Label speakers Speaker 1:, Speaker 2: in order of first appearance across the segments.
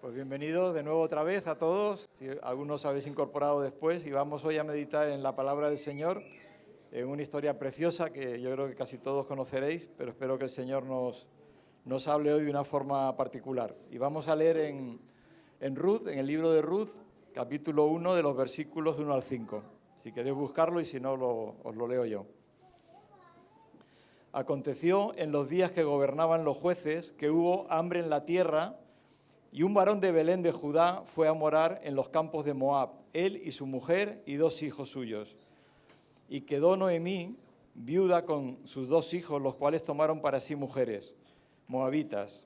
Speaker 1: Pues bienvenidos de nuevo otra vez a todos, si algunos habéis incorporado después, y vamos hoy a meditar en la palabra del Señor, en una historia preciosa que yo creo que casi todos conoceréis, pero espero que el Señor nos hable hoy de una forma particular. Y vamos a leer en Ruth, en el libro de Ruth, capítulo 1, de los versículos 1 al 5. Si queréis buscarlo y si no, os lo leo yo. Aconteció en los días que gobernaban los jueces que hubo hambre en la tierra, y un varón de Belén de Judá fue a morar en los campos de Moab, él y su mujer y 2 hijos suyos. Y quedó Noemí viuda con sus 2 hijos, los cuales tomaron para sí mujeres, moabitas.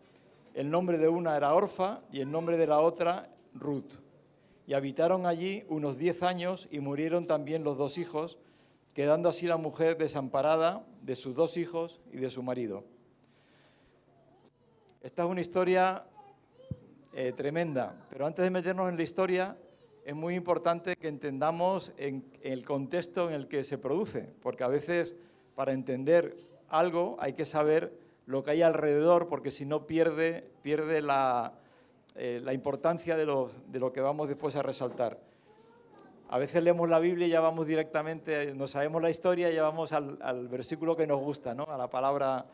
Speaker 1: El nombre de una era Orfa y el nombre de la otra Ruth. Y habitaron allí unos 10 años y murieron también los 2 hijos, quedando así la mujer desamparada de sus 2 hijos y de su marido. Esta es una historia tremenda, pero antes de meternos en la historia es muy importante que entendamos en el contexto en el que se produce, porque a veces para entender algo hay que saber lo que hay alrededor, porque si no pierde la importancia de lo que vamos después a resaltar. A veces leemos la Biblia y ya vamos directamente, no sabemos la historia y ya vamos al versículo que nos gusta, ¿no? A la palabra.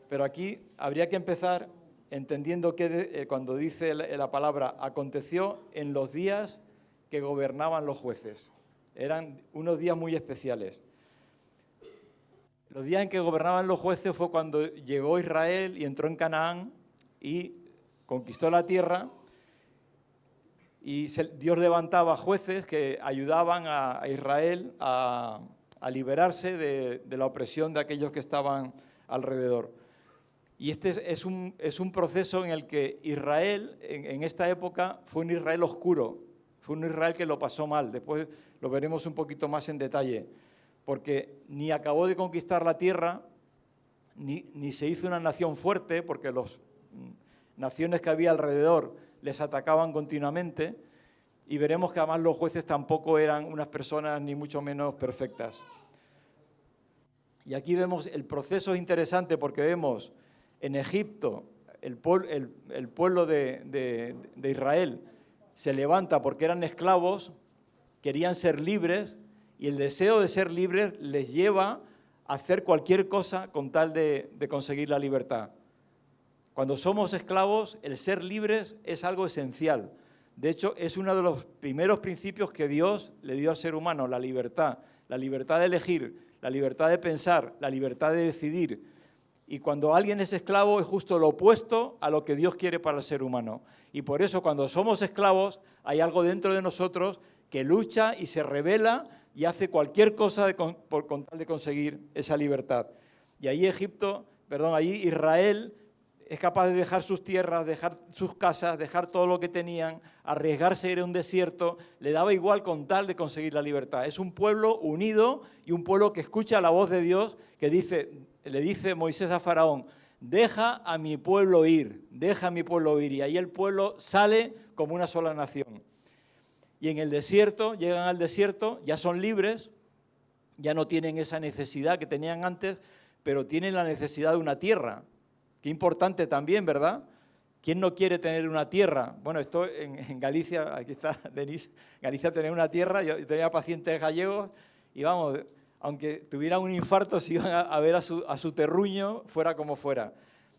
Speaker 1: Pero aquí habría que empezar entendiendo que cuando dice la palabra aconteció en los días que gobernaban los jueces. Eran unos días muy especiales. Los días en que gobernaban los jueces fue cuando llegó Israel y entró en Canaán y conquistó la tierra, y Dios levantaba jueces que ayudaban a Israel a liberarse de la opresión de aquellos que estaban alrededor. Y este es un proceso en el que Israel, en esta época, fue un Israel oscuro, fue un Israel que lo pasó mal. Después lo veremos un poquito más en detalle, porque ni acabó de conquistar la tierra, ni se hizo una nación fuerte, porque las naciones que había alrededor les atacaban continuamente, y veremos que además los jueces tampoco eran unas personas ni mucho menos perfectas. Y aquí vemos el proceso interesante, porque vemos en Egipto el pueblo de Israel se levanta porque eran esclavos, querían ser libres, y el deseo de ser libres les lleva a hacer cualquier cosa con tal de conseguir la libertad. Cuando somos esclavos, el ser libres es algo esencial. De hecho, es uno de los primeros principios que Dios le dio al ser humano, la libertad de elegir, la libertad de pensar, la libertad de decidir. Y cuando alguien es esclavo es justo lo opuesto a lo que Dios quiere para el ser humano. Y por eso cuando somos esclavos hay algo dentro de nosotros que lucha y se rebela y hace cualquier cosa con tal de conseguir esa libertad. Y ahí allí Israel es capaz de dejar sus tierras, dejar sus casas, dejar todo lo que tenían, arriesgarse a ir a un desierto, le daba igual con tal de conseguir la libertad. Es un pueblo unido y un pueblo que escucha la voz de Dios, que le dice Moisés a Faraón: deja a mi pueblo ir, deja a mi pueblo ir. Y ahí el pueblo sale como una sola nación. Y en el desierto, llegan al desierto, ya son libres, ya no tienen esa necesidad que tenían antes, pero tienen la necesidad de una tierra. Qué importante también, ¿verdad? ¿Quién no quiere tener una tierra? Bueno, esto en Galicia, aquí está Denise, Galicia tenía una tierra, yo tenía pacientes gallegos y vamos, aunque tuvieran un infarto, se iban a ver a su terruño, fuera como fuera.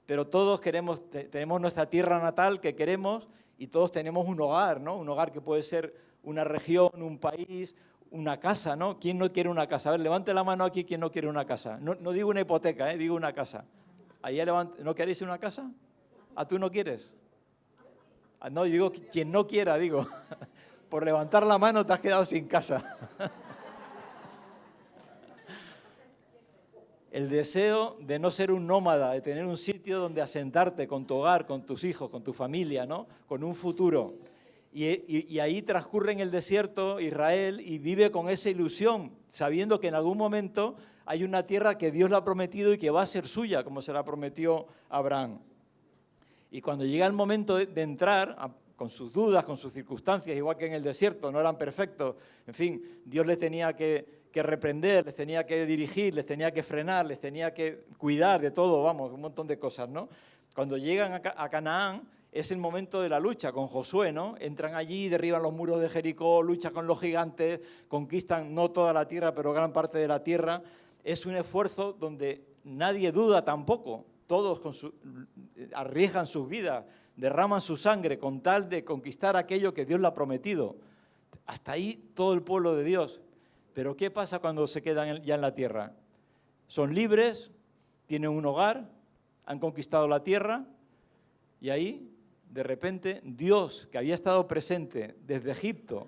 Speaker 1: Pero todos tenemos nuestra tierra natal que queremos, y todos tenemos un hogar, ¿no? Un hogar que puede ser una región, un país, una casa, ¿no? ¿Quién no quiere una casa? A ver, levante la mano aquí, ¿quién no quiere una casa? No digo una hipoteca, digo una casa. ¿No queréis una casa? ¿Ah, tú no quieres? No, digo quien no quiera, digo. Por levantar la mano te has quedado sin casa. El deseo de no ser un nómada, de tener un sitio donde asentarte con tu hogar, con tus hijos, con tu familia, ¿no? Con un futuro. Y ahí transcurre en el desierto Israel y vive con esa ilusión, sabiendo que en algún momento hay una tierra que Dios le ha prometido y que va a ser suya, como se la prometió a Abraham. Y cuando llega el momento de entrar, con sus dudas, con sus circunstancias, igual que en el desierto, no eran perfectos, en fin, Dios les tenía que reprender, les tenía que dirigir, les tenía que frenar, les tenía que cuidar de todo, vamos, un montón de cosas, ¿no? Cuando llegan a Canaán, es el momento de la lucha con Josué, ¿no? Entran allí, derriban los muros de Jericó, luchan con los gigantes, conquistan no toda la tierra, pero gran parte de la tierra. Es un esfuerzo donde nadie duda tampoco. Todos arriesgan sus vidas, derraman su sangre con tal de conquistar aquello que Dios le ha prometido. Hasta ahí todo el pueblo de Dios. Pero ¿qué pasa cuando se quedan ya en la tierra? Son libres, tienen un hogar, han conquistado la tierra y ahí, de repente, Dios, que había estado presente desde Egipto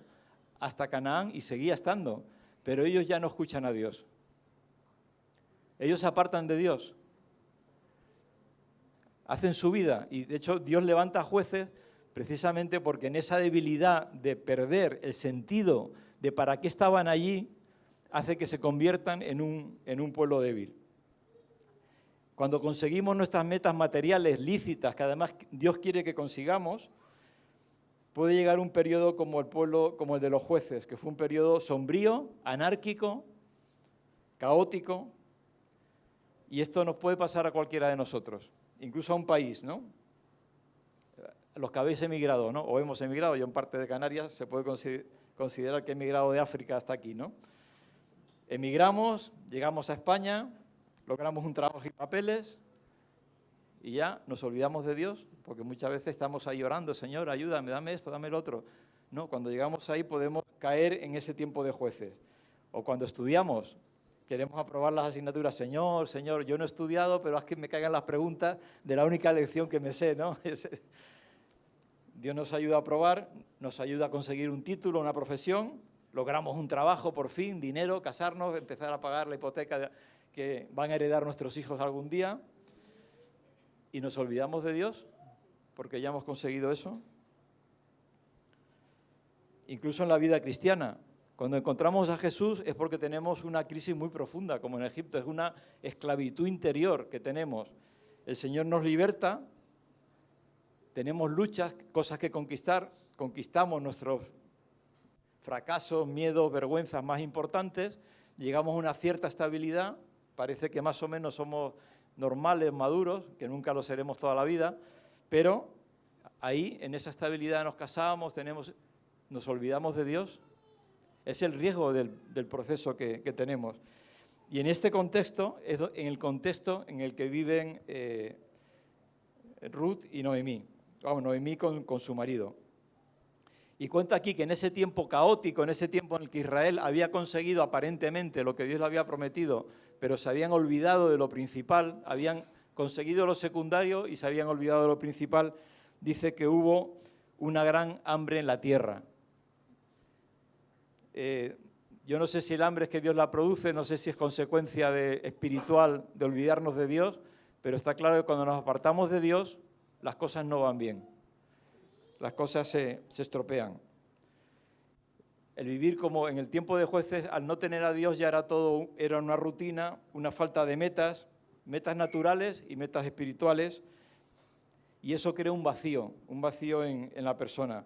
Speaker 1: hasta Canaán y seguía estando, pero ellos ya no escuchan a Dios. Ellos se apartan de Dios. Hacen su vida y, de hecho, Dios levanta jueces precisamente porque en esa debilidad de perder el sentido de para qué estaban allí, hace que se conviertan en un pueblo débil. Cuando conseguimos nuestras metas materiales lícitas, que además Dios quiere que consigamos, puede llegar un periodo como el de los jueces, que fue un periodo sombrío, anárquico, caótico, y esto nos puede pasar a cualquiera de nosotros, incluso a un país, ¿no? Los que habéis emigrado, ¿no? O hemos emigrado, yo en parte de Canarias, se puede considerar que he emigrado de África hasta aquí, ¿no? Emigramos, llegamos a España, logramos un trabajo y papeles y ya nos olvidamos de Dios, porque muchas veces estamos ahí orando, Señor, ayúdame, dame esto, dame el otro. No, cuando llegamos ahí podemos caer en ese tiempo de jueces. O cuando estudiamos, queremos aprobar las asignaturas, Señor, yo no he estudiado, pero haz que me caigan las preguntas de la única lección que me sé, ¿no? Dios nos ayuda a aprobar, nos ayuda a conseguir un título, una profesión, logramos un trabajo por fin, dinero, casarnos, empezar a pagar la hipoteca que van a heredar nuestros hijos algún día y nos olvidamos de Dios porque ya hemos conseguido eso. Incluso en la vida cristiana, cuando encontramos a Jesús es porque tenemos una crisis muy profunda, como en Egipto, es una esclavitud interior que tenemos. El Señor nos liberta, tenemos luchas, cosas que conquistar, conquistamos nuestros fracasos, miedos, vergüenzas más importantes, llegamos a una cierta estabilidad, parece que más o menos somos normales, maduros, que nunca lo seremos toda la vida, pero ahí, en esa estabilidad nos casamos, nos olvidamos de Dios. Es el riesgo del proceso que tenemos. Y en este contexto, es en el contexto en el que viven Ruth y Noemí. Vamos, Noemí con su marido. Y cuenta aquí que en ese tiempo caótico, en ese tiempo en el que Israel había conseguido aparentemente lo que Dios le había prometido, pero se habían olvidado de lo principal, habían conseguido lo secundario y se habían olvidado de lo principal, dice que hubo una gran hambre en la tierra. Yo no sé si el hambre es que Dios la produce, no sé si es consecuencia espiritual de olvidarnos de Dios, pero está claro que cuando nos apartamos de Dios, las cosas no van bien. Las cosas se estropean. El vivir como en el tiempo de jueces, al no tener a Dios ya era una rutina, una falta de metas naturales y metas espirituales, y eso crea un vacío en la persona.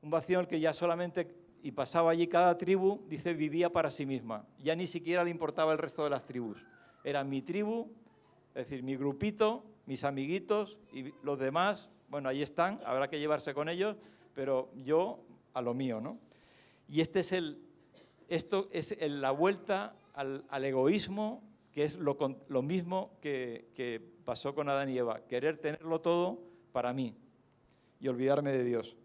Speaker 1: Un vacío en el que ya solamente, y pasaba allí cada tribu, dice, vivía para sí misma. Ya ni siquiera le importaba el resto de las tribus. Era mi tribu, es decir, mi grupito, mis amiguitos y los demás. Bueno, ahí están, habrá que llevarse con ellos, pero yo a lo mío, ¿no? Y esto es la vuelta al egoísmo, que es lo mismo que pasó con Adán y Eva, querer tenerlo todo para mí y olvidarme de Dios.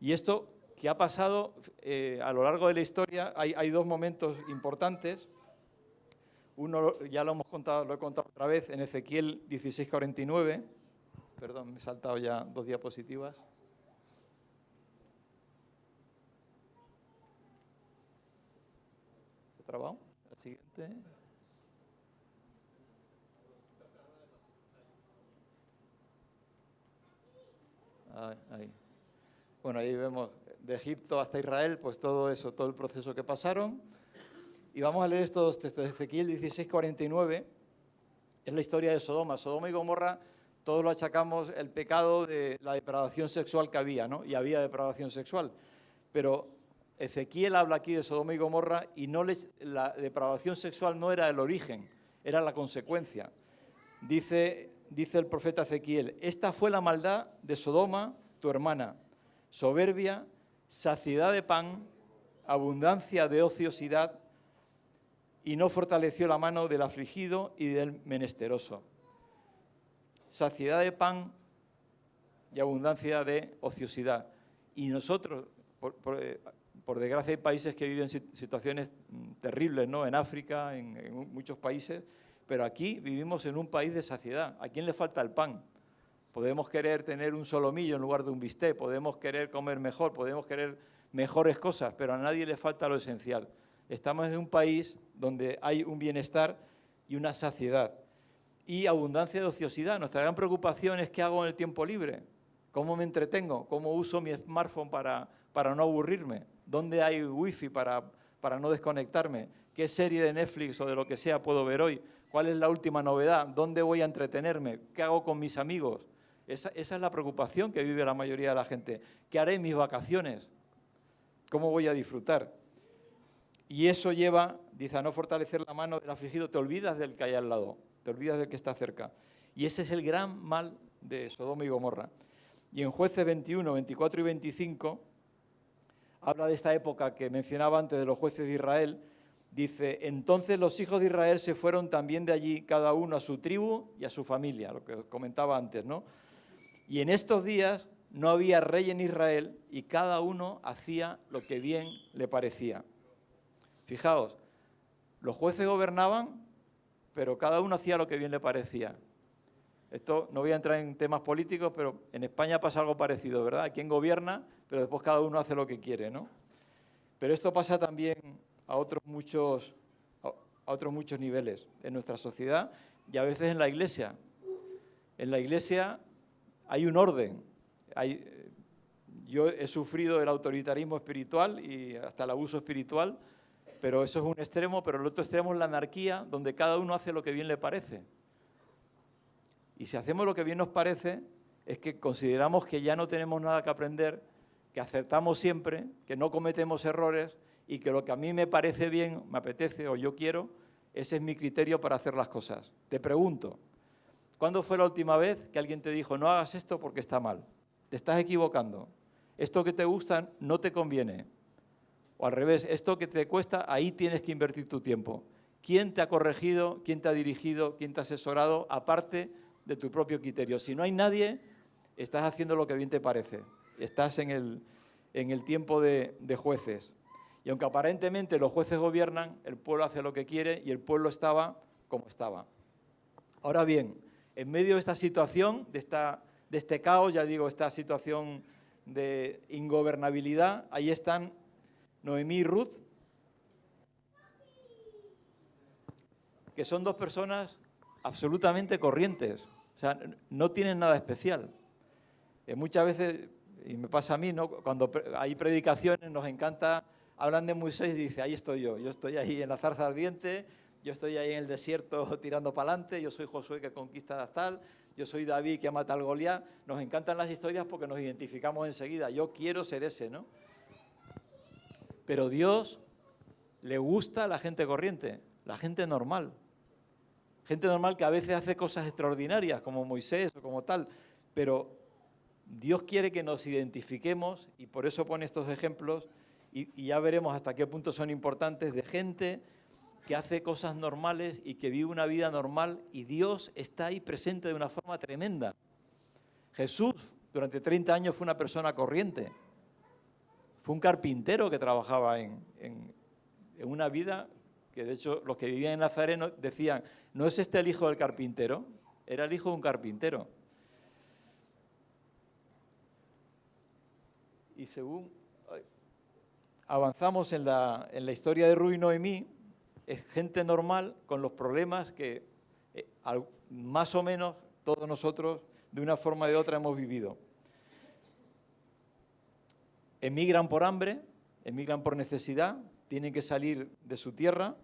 Speaker 1: Y esto que ha pasado a lo largo de la historia, hay dos momentos importantes. Uno ya lo he contado otra vez en Ezequiel 16:49. Perdón, me he saltado ya 2 diapositivas. ¿Se ha trabado? La siguiente. Ahí. Bueno, ahí vemos de Egipto hasta Israel, pues todo eso, todo el proceso que pasaron. Y vamos a leer estos textos de Ezequiel 16:49. Es la historia de Sodoma. Sodoma y Gomorra, todos lo achacamos el pecado de la depravación sexual que había, ¿no? Y había depravación sexual. Pero Ezequiel habla aquí de Sodoma y Gomorra y la depravación sexual no era el origen, era la consecuencia. Dice el profeta Ezequiel, esta fue la maldad de Sodoma tu hermana. Soberbia, saciedad de pan, abundancia de ociosidad, y no fortaleció la mano del afligido y del menesteroso. Saciedad de pan y abundancia de ociosidad. Y nosotros, por desgracia, hay países que viven situaciones terribles, ¿no? En África, en muchos países, pero aquí vivimos en un país de saciedad. ¿A quién le falta el pan? Podemos querer tener un solomillo en lugar de un bistec, podemos querer comer mejor, podemos querer mejores cosas, pero a nadie le falta lo esencial. Estamos en un país donde hay un bienestar y una saciedad y abundancia de ociosidad. Nuestra gran preocupación es qué hago en el tiempo libre, cómo me entretengo, cómo uso mi smartphone para no aburrirme, dónde hay wifi para no desconectarme, qué serie de Netflix o de lo que sea puedo ver hoy, cuál es la última novedad, dónde voy a entretenerme, qué hago con mis amigos. Esa es la preocupación que vive la mayoría de la gente. ¿Qué haré en mis vacaciones? ¿Cómo voy a disfrutar? Y eso lleva, dice, a no fortalecer la mano del afligido. Te olvidas del que hay al lado, te olvidas del que está cerca. Y ese es el gran mal de Sodoma y Gomorra. Y en Jueces 21, 24 y 25, habla de esta época que mencionaba antes de los jueces de Israel. Dice, entonces los hijos de Israel se fueron también de allí, cada uno a su tribu y a su familia, lo que os comentaba antes, ¿no? Y en estos días no había rey en Israel y cada uno hacía lo que bien le parecía. Fijaos, los jueces gobernaban, pero cada uno hacía lo que bien le parecía. Esto, no voy a entrar en temas políticos, pero en España pasa algo parecido, ¿verdad? Hay quien gobierna, pero después cada uno hace lo que quiere, ¿no? Pero esto pasa también a otros muchos niveles en nuestra sociedad y a veces en la Iglesia. En la Iglesia hay un orden. Yo he sufrido el autoritarismo espiritual y hasta el abuso espiritual, pero eso es un extremo, pero el otro extremo es la anarquía, donde cada uno hace lo que bien le parece. Y si hacemos lo que bien nos parece, es que consideramos que ya no tenemos nada que aprender, que acertamos siempre, que no cometemos errores y que lo que a mí me parece bien, me apetece o yo quiero, ese es mi criterio para hacer las cosas. Te pregunto, ¿cuándo fue la última vez que alguien te dijo, no hagas esto porque está mal? Te estás equivocando. Esto que te gusta no te conviene. O al revés, esto que te cuesta, ahí tienes que invertir tu tiempo. ¿Quién te ha corregido? ¿Quién te ha dirigido? ¿Quién te ha asesorado? Aparte de tu propio criterio. Si no hay nadie, estás haciendo lo que bien te parece. Estás en el tiempo de jueces. Y aunque aparentemente los jueces gobiernan, el pueblo hace lo que quiere y el pueblo estaba como estaba. Ahora bien, en medio de esta situación, de este caos, ya digo, esta situación de ingobernabilidad, ahí están Noemí y Ruth, que son dos personas absolutamente corrientes, o sea, no tienen nada especial. Muchas veces, y me pasa a mí, ¿no? Cuando hay predicaciones nos encanta, hablan de Moisés y dice, ahí estoy yo estoy ahí en la zarza ardiente, yo estoy ahí en el desierto tirando para adelante, yo soy Josué que conquista tal, yo soy David que mata al Goliat. Nos encantan las historias porque nos identificamos enseguida, yo quiero ser ese, ¿no? Pero Dios le gusta a la gente corriente, la gente normal. Gente normal que a veces hace cosas extraordinarias, como Moisés o como tal, pero Dios quiere que nos identifiquemos y por eso pone estos ejemplos y ya veremos hasta qué punto son importantes, de gente que hace cosas normales y que vive una vida normal y Dios está ahí presente de una forma tremenda. Jesús durante 30 años fue una persona corriente. Fue un carpintero que trabajaba en una vida que, de hecho, los que vivían en Nazaret decían, ¿no es este el hijo del carpintero? Era el hijo de un carpintero. Y según avanzamos en la historia de Ruth y Noemí, es gente normal con los problemas que más o menos todos nosotros, de una forma o de otra, hemos vivido. Emigran por hambre, emigran por necesidad, tienen que salir de su tierra,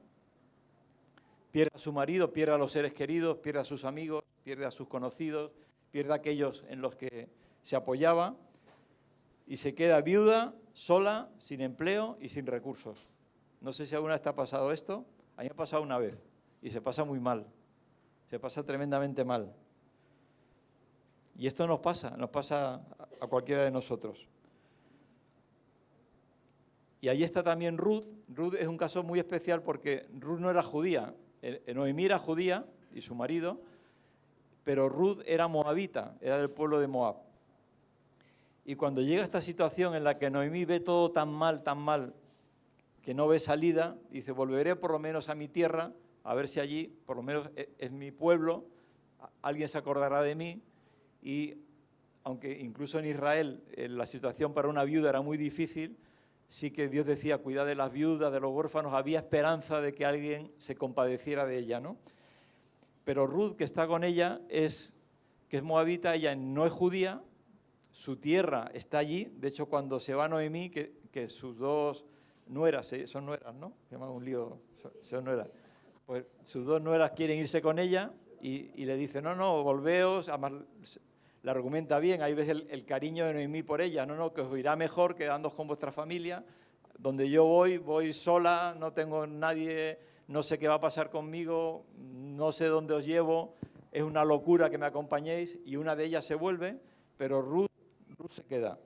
Speaker 1: pierde a su marido, pierde a los seres queridos, pierde a sus amigos, pierde a sus conocidos, pierde a aquellos en los que se apoyaba y se queda viuda, sola, sin empleo y sin recursos. No sé si alguna vez te ha pasado esto, a mí me ha pasado una vez y se pasa muy mal, se pasa tremendamente mal. Y esto nos pasa a cualquiera de nosotros. Y ahí está también Ruth. Ruth es un caso muy especial porque Ruth no era judía. Noemí era judía y su marido, pero Ruth era moabita, era del pueblo de Moab. Y cuando llega esta situación en la que Noemí ve todo tan mal, que no ve salida, dice, volveré por lo menos a mi tierra, a ver si allí, por lo menos es mi pueblo, alguien se acordará de mí. Y aunque incluso en Israel la situación para una viuda era muy difícil, sí que Dios decía, cuidad de las viudas, de los huérfanos, había esperanza de que alguien se compadeciera de ella, ¿no? Pero Ruth, que está con ella, que es moabita, ella no es judía, su tierra está allí. De hecho, cuando se va Noemí, que sus dos nueras, son nueras, ¿no? Se llama un lío, son nueras. Pues sus dos nueras quieren irse con ella y le dice, no, volveos. Además, le argumenta bien, ahí ves el cariño de Noemí por ella, no, que os irá mejor quedándoos con vuestra familia. Donde yo voy sola, no tengo nadie, no sé qué va a pasar conmigo, no sé dónde os llevo, es una locura que me acompañéis. Y una de ellas se vuelve, pero Ruth se queda.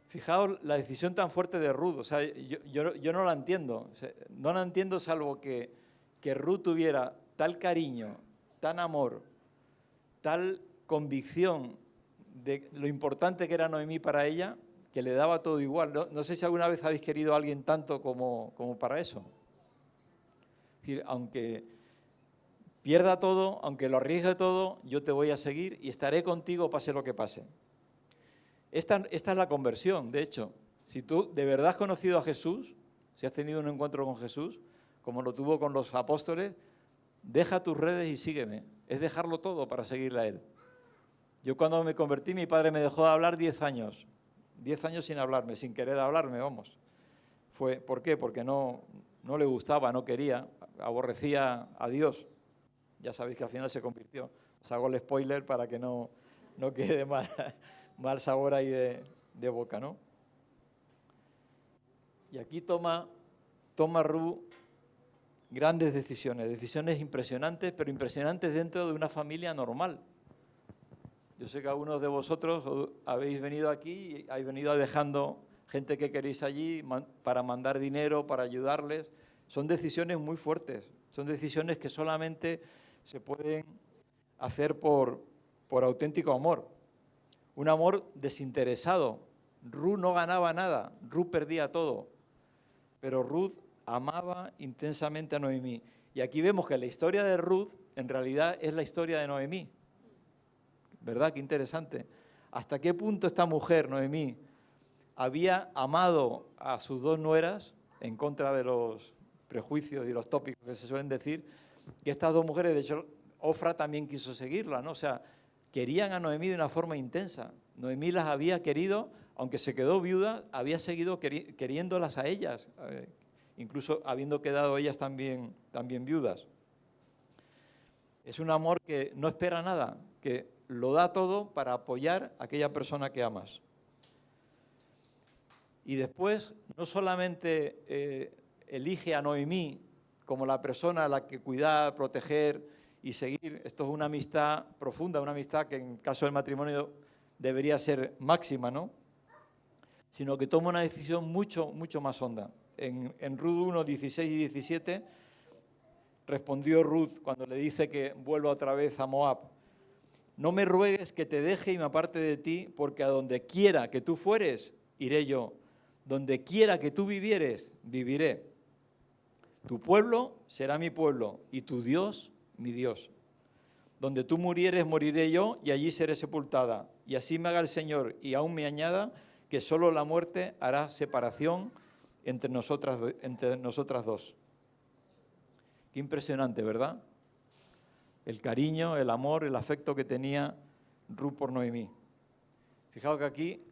Speaker 1: Fijaos la decisión tan fuerte de Ruth, o sea, yo no la entiendo, o sea, no la entiendo salvo que Ruth tuviera tal cariño, tan amor, tal convicción de lo importante que era Noemí para ella, que le daba todo igual. No sé si alguna vez habéis querido a alguien tanto como para eso. Es decir, aunque pierda todo, aunque lo arriesgue todo, yo te voy a seguir y estaré contigo pase lo que pase. Esta es la conversión, de hecho. Si tú de verdad has conocido a Jesús, si has tenido un encuentro con Jesús, como lo tuvo con los apóstoles, deja tus redes y sígueme. Es dejarlo todo para seguirle a Él. Yo cuando me convertí, mi padre me dejó de hablar 10 años. 10 años sin hablarme, sin querer hablarme, vamos. ¿Por qué? Porque no le gustaba, no quería, aborrecía a Dios. Ya sabéis que al final se convirtió. Os hago el spoiler para que no quede mal sabor ahí de boca, ¿no? Y aquí toma Ruth grandes decisiones impresionantes, pero impresionantes dentro de una familia normal. Yo sé que algunos de vosotros habéis venido aquí y habéis venido dejando gente que queréis allí para mandar dinero, para ayudarles. Son decisiones muy fuertes, son decisiones que solamente se pueden hacer por auténtico amor. Un amor desinteresado. Ruth no ganaba nada, Ruth perdía todo, pero Ruth amaba intensamente a Noemí. Y aquí vemos que la historia de Ruth en realidad es la historia de Noemí. ¿Verdad? Qué interesante. ¿Hasta qué punto esta mujer, Noemí, había amado a sus dos nueras en contra de los prejuicios y los tópicos que se suelen decir? Que estas dos mujeres, de hecho, Ofra también quiso seguirla, ¿no? O sea, querían a Noemí de una forma intensa. Noemí las había querido, aunque se quedó viuda, había seguido queriéndolas a ellas, incluso habiendo quedado ellas también viudas. Es un amor que no espera nada, que lo da todo para apoyar a aquella persona que amas. Y después, no solamente elige a Noemí como la persona a la que cuidar, proteger y seguir. Esto es una amistad profunda, una amistad que en caso del matrimonio debería ser máxima, ¿no? Sino que toma una decisión mucho más honda. En Ruth 1, 16 y 17, respondió Ruth cuando le dice que vuelva otra vez a Moab: no me ruegues que te deje y me aparte de ti, porque a donde quiera que tú fueres, iré yo. Donde quiera que tú vivieres, viviré. Tu pueblo será mi pueblo y tu Dios, mi Dios. Donde tú murieres, moriré yo y allí seré sepultada. Y así me haga el Señor y aún me añada que solo la muerte hará separación entre nosotras dos. Qué impresionante, ¿verdad? El cariño, el amor, el afecto que tenía Ruth por Noemí. Fijaos que aquí,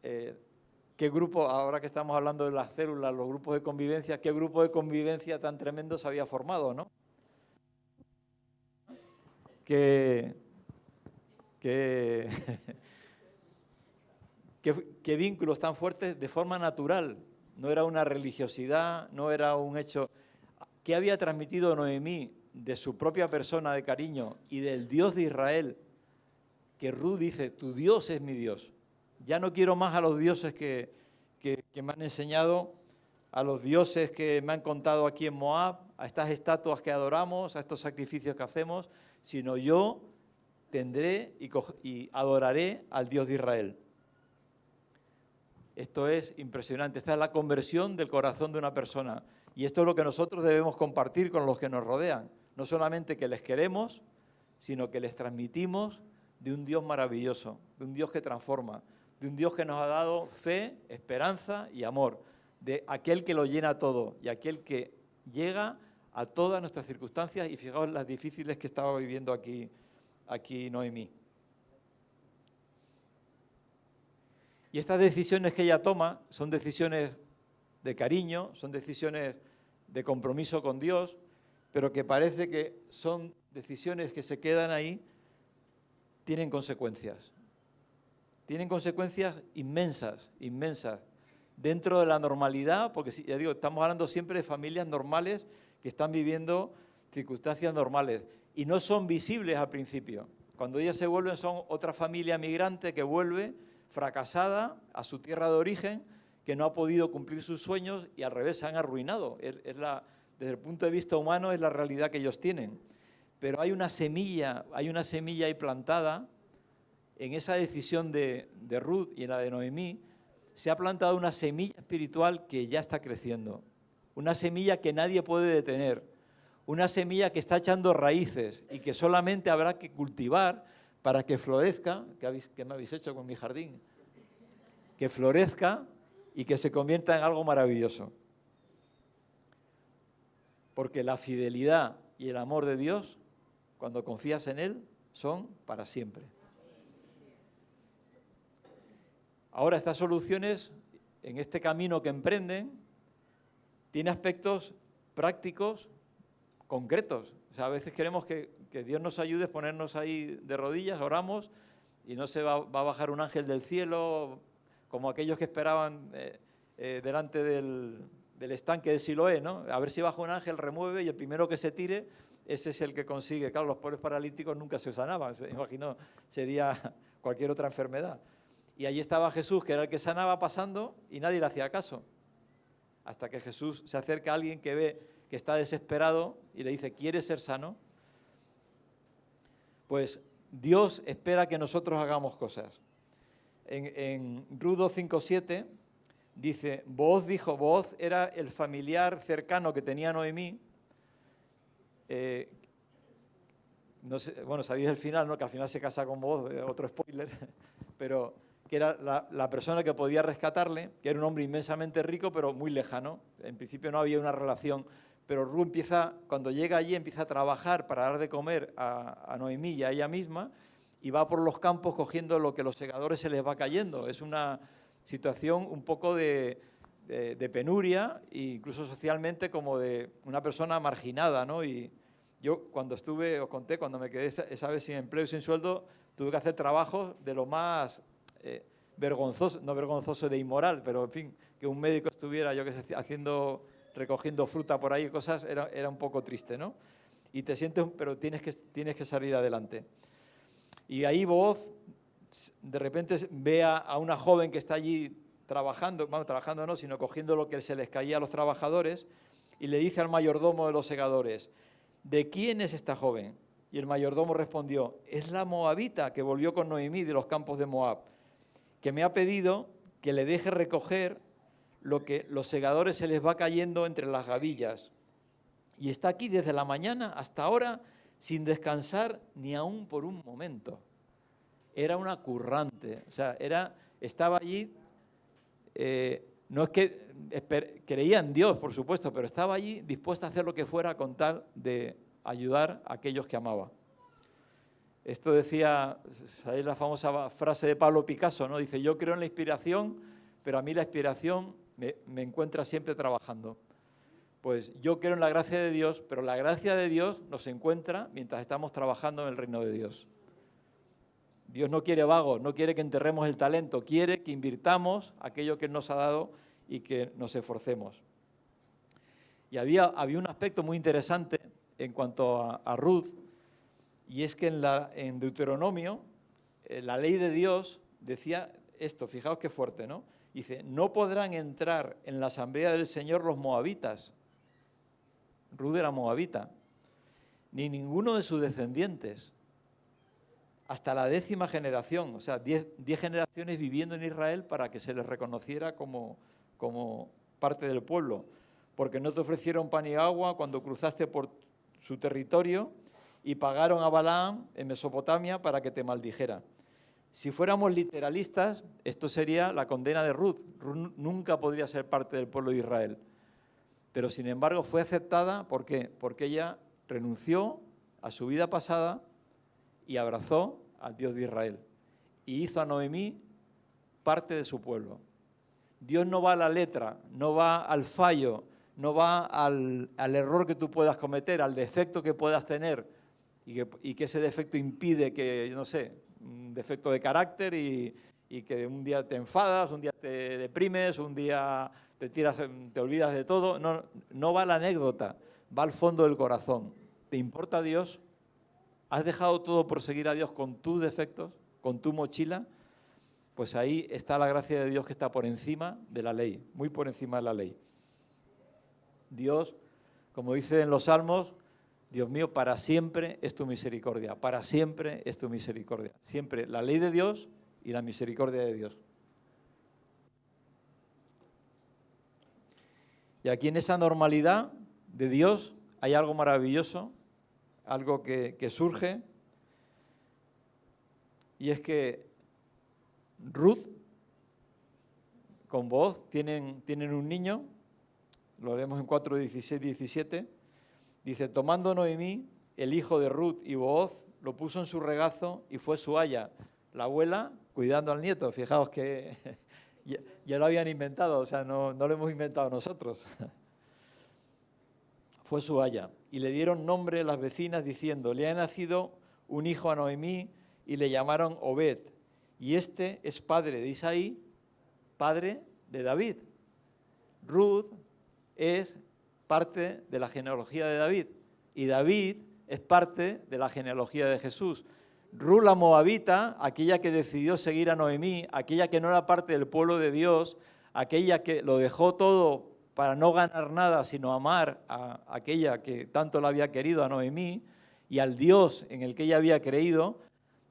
Speaker 1: qué grupo, ahora que estamos hablando de las células, los grupos de convivencia, qué grupo de convivencia tan tremendo se había formado, ¿no? Qué vínculos tan fuertes de forma natural. No era una religiosidad, no era un hecho. ¿Qué había transmitido Noemí? de su propia persona de cariño y del Dios de Israel, que Ruth dice, tu Dios es mi Dios. Ya no quiero más a los dioses que me han enseñado, a los dioses que me han contado aquí en Moab, a estas estatuas que adoramos, a estos sacrificios que hacemos, sino yo tendré y adoraré al Dios de Israel. Esto es impresionante, esta es la conversión del corazón de una persona. Y esto es lo que nosotros debemos compartir con los que nos rodean. No solamente que les queremos, sino que les transmitimos de un Dios maravilloso, de un Dios que transforma, de un Dios que nos ha dado fe, esperanza y amor, de aquel que lo llena todo y aquel que llega a todas nuestras circunstancias. Y fijaos las difíciles que estaba viviendo aquí Noemí. Y estas decisiones que ella toma son decisiones de cariño, son decisiones de compromiso con Dios, pero que parece que son decisiones que se quedan ahí, tienen consecuencias. Tienen consecuencias inmensas, inmensas, dentro de la normalidad, porque ya digo, estamos hablando siempre de familias normales que están viviendo circunstancias normales y no son visibles al principio. Cuando ellas se vuelven son otra familia migrante que vuelve fracasada a su tierra de origen, que no ha podido cumplir sus sueños y al revés se han arruinado. Desde el punto de vista humano es la realidad que ellos tienen. Pero hay una semilla ahí plantada en esa decisión de Ruth y en la de Noemí. Se ha plantado una semilla espiritual que ya está creciendo. Una semilla que nadie puede detener. Una semilla que está echando raíces y que solamente habrá que cultivar para que florezca. ¿Qué me habéis hecho con mi jardín? Que florezca y que se convierta en algo maravilloso. Porque la fidelidad y el amor de Dios, cuando confías en Él, son para siempre. Ahora, estas soluciones, en este camino que emprenden, tiene aspectos prácticos, concretos. O sea, a veces queremos que Dios nos ayude a ponernos ahí de rodillas, oramos, y no se va a bajar un ángel del cielo, como aquellos que esperaban delante del estanque de Siloé, ¿no? A ver si baja un ángel, remueve, y el primero que se tire, ese es el que consigue. Claro, los pobres paralíticos nunca se sanaban, se imaginó, sería cualquier otra enfermedad. Y allí estaba Jesús, que era el que sanaba, pasando, y nadie le hacía caso. Hasta que Jesús se acerca a alguien que ve que está desesperado y le dice, ¿quieres ser sano? Pues Dios espera que nosotros hagamos cosas. En Ruth 5:7 dice, Booz era el familiar cercano que tenía Noemí. No sé, bueno, sabéis el final, ¿no? Que al final se casa con Booz, otro spoiler, pero que era la persona que podía rescatarle, que era un hombre inmensamente rico, pero muy lejano. En principio no había una relación, pero Ruth cuando llega allí, empieza a trabajar para dar de comer a Noemí y a ella misma, y va por los campos cogiendo lo que los segadores se les va cayendo. Es una situación un poco de penuria, e incluso socialmente como de una persona marginada, ¿no? Y yo cuando os conté, cuando me quedé esa vez sin empleo y sin sueldo, tuve que hacer trabajos de lo más vergonzoso, no vergonzoso de inmoral, pero en fin, que un médico estuviera, yo qué sé, recogiendo fruta por ahí, cosas, era un poco triste, ¿no? Y te sientes, pero tienes que salir adelante. Y ahí Booz de repente ve a una joven que está allí trabajando no, sino cogiendo lo que se les caía a los trabajadores, y le dice al mayordomo de los segadores, ¿de quién es esta joven? Y el mayordomo respondió, es la moabita que volvió con Noemí de los campos de Moab, que me ha pedido que le deje recoger lo que los segadores se les va cayendo entre las gavillas. Y está aquí desde la mañana hasta ahora sin descansar ni aún por un momento. Era una currante, o sea, estaba allí, no es que creía en Dios, por supuesto, pero estaba allí dispuesta a hacer lo que fuera con tal de ayudar a aquellos que amaba. Esto decía, ¿sabéis la famosa frase de Pablo Picasso, ¿no? Dice, yo creo en la inspiración, pero a mí la inspiración me encuentra siempre trabajando. Pues yo creo en la gracia de Dios, pero la gracia de Dios nos encuentra mientras estamos trabajando en el reino de Dios. Dios no quiere vagos, no quiere que enterremos el talento, quiere que invirtamos aquello que Él nos ha dado y que nos esforcemos. Y había un aspecto muy interesante en cuanto a Ruth, y es que en Deuteronomio, la ley de Dios decía esto, fijaos qué fuerte, ¿no? Dice, no podrán entrar en la asamblea del Señor los moabitas. Ruth era moabita, ni ninguno de sus descendientes, hasta la 10ª generación, o sea, 10 generaciones viviendo en Israel para que se les reconociera como parte del pueblo, porque no te ofrecieron pan y agua cuando cruzaste por su territorio y pagaron a Balaam en Mesopotamia para que te maldijera. Si fuéramos literalistas, esto sería la condena de Ruth. Ruth nunca podría ser parte del pueblo de Israel. Pero, sin embargo, fue aceptada, ¿por qué? Porque ella renunció a su vida pasada y abrazó al Dios de Israel. Y hizo a Noemí parte de su pueblo. Dios no va a la letra, no va al fallo, no va al error que tú puedas cometer, al defecto que puedas tener y que ese defecto impide que, no sé, un defecto de carácter y que un día te enfadas, un día te deprimes, un día te olvidas de todo. No va a la anécdota, va al fondo del corazón. ¿Te importa Dios? ¿Has dejado todo por seguir a Dios con tus defectos, con tu mochila? Pues ahí está la gracia de Dios que está por encima de la ley, muy por encima de la ley. Dios, como dice en los Salmos, Dios mío, para siempre es tu misericordia, para siempre es tu misericordia. Siempre la ley de Dios y la misericordia de Dios. Y aquí en esa normalidad de Dios hay algo maravilloso, algo que surge, y es que Ruth con Booz tienen un niño, lo leemos en 4:16-17, dice, tomando Noemí, el hijo de Ruth y Booz, lo puso en su regazo y fue su aya, la abuela cuidando al nieto. Fijaos que ya lo habían inventado, o sea, no lo hemos inventado nosotros. Fue su aya. Y le dieron nombre las vecinas diciendo, le ha nacido un hijo a Noemí y le llamaron Obed. Y este es padre de Isaí, padre de David. Ruth es parte de la genealogía de David y David es parte de la genealogía de Jesús. Ruth la moabita, aquella que decidió seguir a Noemí, aquella que no era parte del pueblo de Dios, aquella que lo dejó todo para no ganar nada, sino amar a aquella que tanto la había querido, a Noemí, y al Dios en el que ella había creído,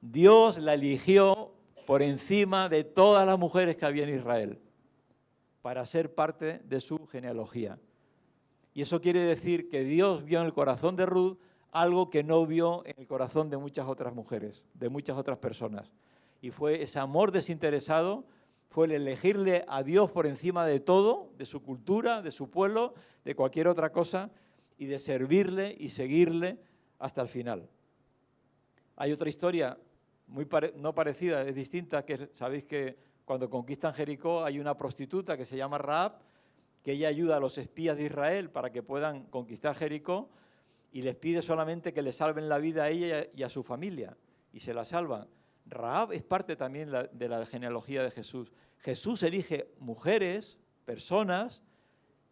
Speaker 1: Dios la eligió por encima de todas las mujeres que había en Israel, para ser parte de su genealogía. Y eso quiere decir que Dios vio en el corazón de Ruth algo que no vio en el corazón de muchas otras mujeres, de muchas otras personas. Y fue ese amor desinteresado, fue el elegirle a Dios por encima de todo, de su cultura, de su pueblo, de cualquier otra cosa, y de servirle y seguirle hasta el final. Hay otra historia no parecida, es distinta, que sabéis que cuando conquistan Jericó hay una prostituta que se llama Rahab, que ella ayuda a los espías de Israel para que puedan conquistar Jericó y les pide solamente que le salven la vida a ella y a su familia, y se la salvan. Rahab es parte también de la genealogía de Jesús. Jesús elige mujeres, personas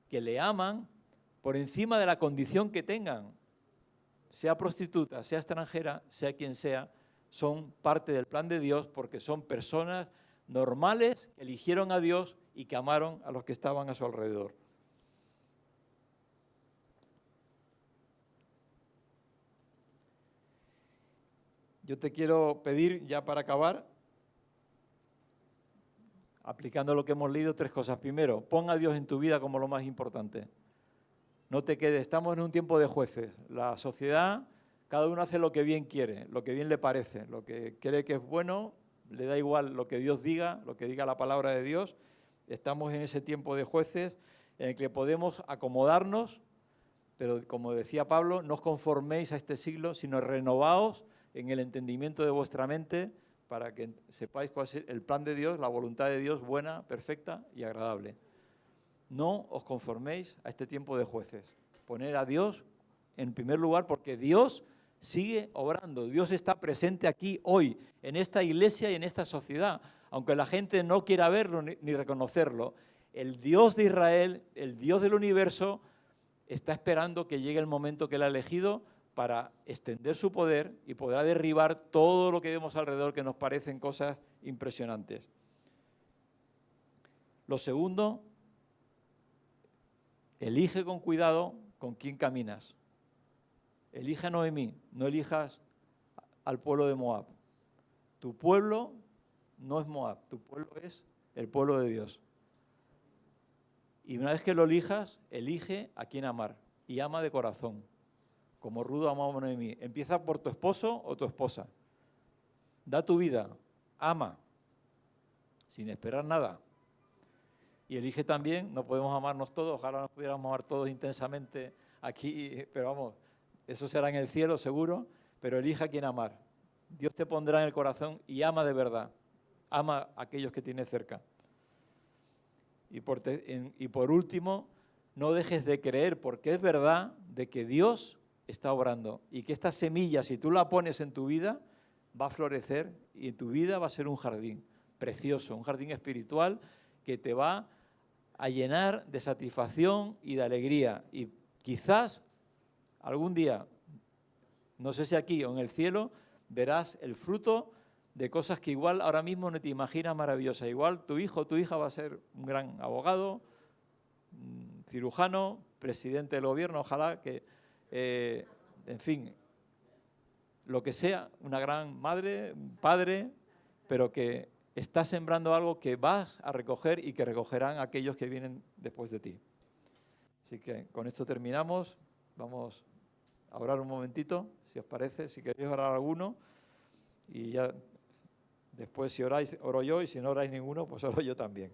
Speaker 1: que le aman por encima de la condición que tengan, sea prostituta, sea extranjera, sea quien sea, son parte del plan de Dios porque son personas normales que eligieron a Dios y que amaron a los que estaban a su alrededor. Yo te quiero pedir, ya para acabar, aplicando lo que hemos leído, 3 cosas. Primero, pon a Dios en tu vida como lo más importante. No te quedes, estamos en un tiempo de jueces. La sociedad, cada uno hace lo que bien quiere, lo que bien le parece, lo que cree que es bueno, le da igual lo que Dios diga, lo que diga la palabra de Dios. Estamos en ese tiempo de jueces en el que podemos acomodarnos, pero como decía Pablo, no os conforméis a este siglo, sino renovaos en el entendimiento de vuestra mente para que sepáis cuál es el plan de Dios, la voluntad de Dios buena, perfecta y agradable. No os conforméis a este tiempo de jueces. Poner a Dios en primer lugar porque Dios sigue obrando. Dios está presente aquí hoy, en esta iglesia y en esta sociedad, aunque la gente no quiera verlo ni reconocerlo. El Dios de Israel, el Dios del universo, está esperando que llegue el momento que Él ha elegido para extender su poder y podrá derribar todo lo que vemos alrededor que nos parecen cosas impresionantes. Lo segundo, elige con cuidado con quién caminas. Elige a Noemí, no elijas al pueblo de Moab. Tu pueblo no es Moab, tu pueblo es el pueblo de Dios. Y una vez que lo elijas, elige a quién amar y ama de corazón, como Ruth amó a Noemí. Empieza por tu esposo o tu esposa. Da tu vida, ama, sin esperar nada. Y elige también, no podemos amarnos todos, ojalá nos pudiéramos amar todos intensamente aquí, pero vamos, eso será en el cielo seguro, pero elige a quién amar. Dios te pondrá en el corazón y ama de verdad, ama a aquellos que tienes cerca. Y por último, no dejes de creer, porque es verdad de que Dios está obrando y que esta semilla, si tú la pones en tu vida, va a florecer y en tu vida va a ser un jardín precioso, un jardín espiritual que te va a llenar de satisfacción y de alegría. Y quizás algún día, no sé si aquí o en el cielo, verás el fruto de cosas que igual ahora mismo no te imaginas maravillosas. Igual tu hijo o tu hija va a ser un gran abogado, cirujano, presidente del gobierno, ojalá que, en fin, lo que sea, una gran madre, un padre, pero que está sembrando algo que vas a recoger y que recogerán aquellos que vienen después de ti. Así que con esto terminamos. Vamos a orar un momentito, si os parece, si queréis orar alguno, y ya después si oráis, oro yo, y si no oráis ninguno, pues oro yo también.